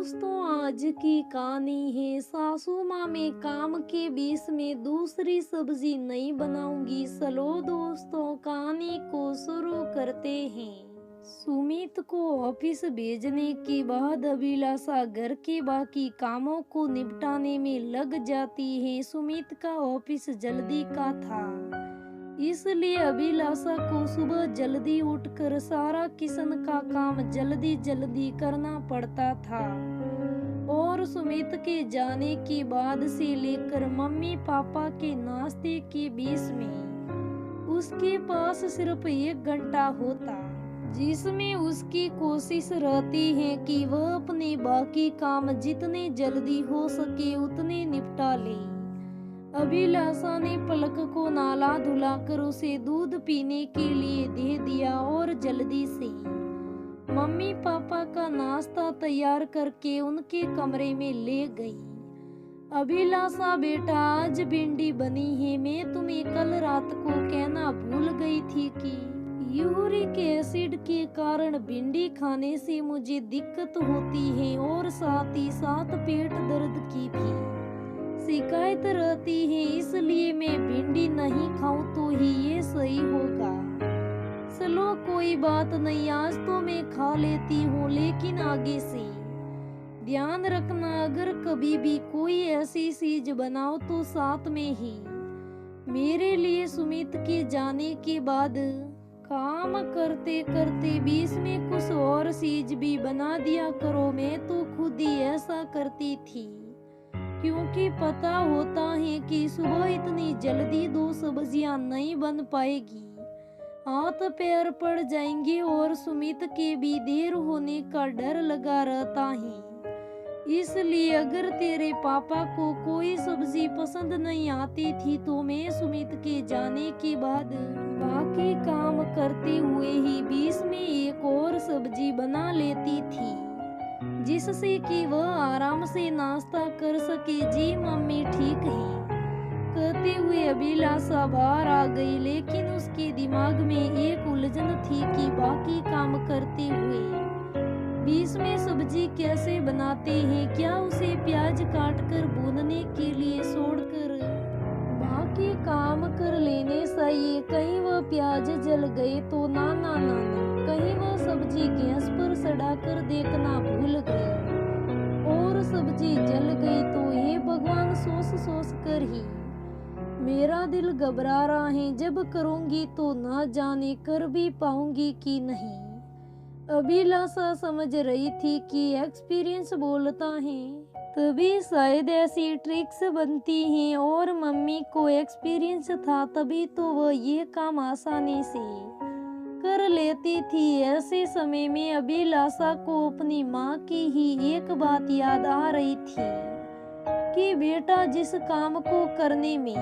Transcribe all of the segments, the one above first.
दोस्तों, आज की कहानी है सासू माँ में काम के बीच में दूसरी सब्जी नहीं बनाऊंगी। चलो दोस्तों, कहानी को शुरू करते हैं। सुमित को ऑफिस भेजने के बाद अभिलाषा घर के बाकी कामों को निपटाने में लग जाती है। सुमित का ऑफिस जल्दी का था, इसलिए अभिलाषा को सुबह जल्दी उठकर सारा किचन का काम जल्दी जल्दी करना पड़ता था। और सुमित के जाने के बाद से लेकर मम्मी पापा के नाश्ते के बीच में उसके पास सिर्फ 1 घंटा होता, जिसमें उसकी कोशिश रहती है कि वह अपने बाकी काम जितने जल्दी हो सके उतने निपटा ले। अभिलाषा ने पलक को नाला धुलाकर उसे दूध पीने के लिए दे दिया और जल्दी से मम्मी पापा का नाश्ता तैयार करके उनके कमरे में ले गई। अभिलाषा बेटा, आज भिंडी बनी है। मैं तुम्हें कल रात को कहना भूल गई थी कि यूरिक एसिड के कारण भिंडी खाने से मुझे दिक्कत होती है और साथ ही साथ पेट दर्द की भी शिकायत रहती है, इसलिए मैं भिंडी नहीं खाऊं तो ही ये सही होगा। चलो कोई बात नहीं, आज तो मैं खा लेती हूँ, लेकिन आगे से ध्यान रखना, अगर कभी भी कोई ऐसी चीज बनाओ तो साथ में ही मेरे लिए। सुमित के जाने के बाद काम करते करते बीच में कुछ और चीज भी बना दिया करो। मैं तो खुद ही ऐसा करती थी, क्योंकि पता होता है कि सुबह इतनी जल्दी 2 सब्जियां नहीं बन पाएगी, हाथ पैर पड़ जाएंगे और सुमित के भी देर होने का डर लगा रहता है। इसलिए अगर तेरे पापा को कोई सब्जी पसंद नहीं आती थी तो मैं सुमित के जाने के बाद बाकी काम करते हुए ही बीच में एक और सब्जी बना लेती थी, जिससे कि वह आराम से नाश्ता कर सके। जी मम्मी ठीक है, कहते हुए अभिलाषा बाहर आ गई, लेकिन उसके दिमाग में एक उलझन थी कि बाकी काम करते हुए बीच में सब्जी कैसे बनाते हैं। क्या उसे प्याज काटकर भूनने के लिए छोड़कर बाकी काम कर लेने चाहिए? कहीं वह प्याज जल गए तो ना, कहीं वह सब्जी गैस पर सड़ाकर देखना भूल गई और सब्जी जल गई तो हे भगवान, सोच कर ही मेरा दिल घबरा रहा है। जब करूंगी तो ना जाने कर भी पाऊंगी कि नहीं। अभिलाषा समझ रही थी कि एक्सपीरियंस बोलता है, तभी शायद ऐसी ट्रिक्स बनती हैं, और मम्मी को एक्सपीरियंस था तभी तो वह ये काम आसानी से कर लेती थी। ऐसे समय में अभिलाषा को अपनी माँ की ही एक बात याद आ रही थी कि बेटा, जिस काम को करने में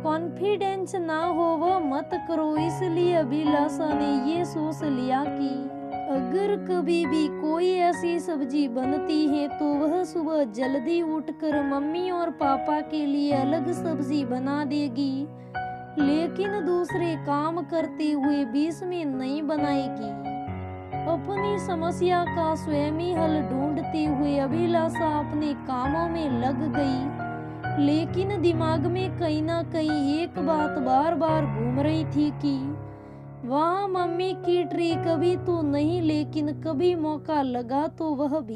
कॉन्फिडेंस ना हो वह मत करो। इसलिए अभिलाषा ने ये सोच लिया कि अगर कभी भी कोई ऐसी सब्जी बनती है तो वह सुबह जल्दी उठकर मम्मी और पापा के लिए अलग सब्जी बना देगी, लेकिन दूसरे काम करते हुए बीच में नहीं बनाएगी। अपनी समस्या का स्वयं ही हल ढूंढते हुए अभिलाषा अपने कामों में लग गई, लेकिन दिमाग में कहीं ना कहीं एक बात बार बार घूम रही थी कि वहाँ मम्मी की ट्रिक कभी तो नहीं, लेकिन कभी मौका लगा तो वह भी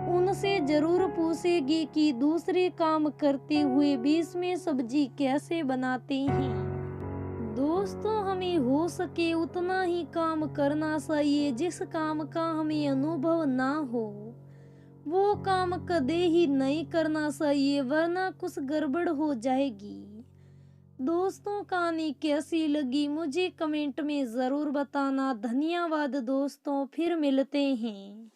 उनसे जरूर पूछेगी कि दूसरे काम करते हुए बीच में सब्जी कैसे बनाते हैं। दोस्तों, हमें हो सके उतना ही काम करना चाहिए। जिस काम का हमें अनुभव ना हो वो काम कदे ही नहीं करना चाहिए, वरना कुछ गड़बड़ हो जाएगी। दोस्तों, कहानी कैसी लगी मुझे कमेंट में जरूर बताना। धन्यवाद दोस्तों, फिर मिलते हैं।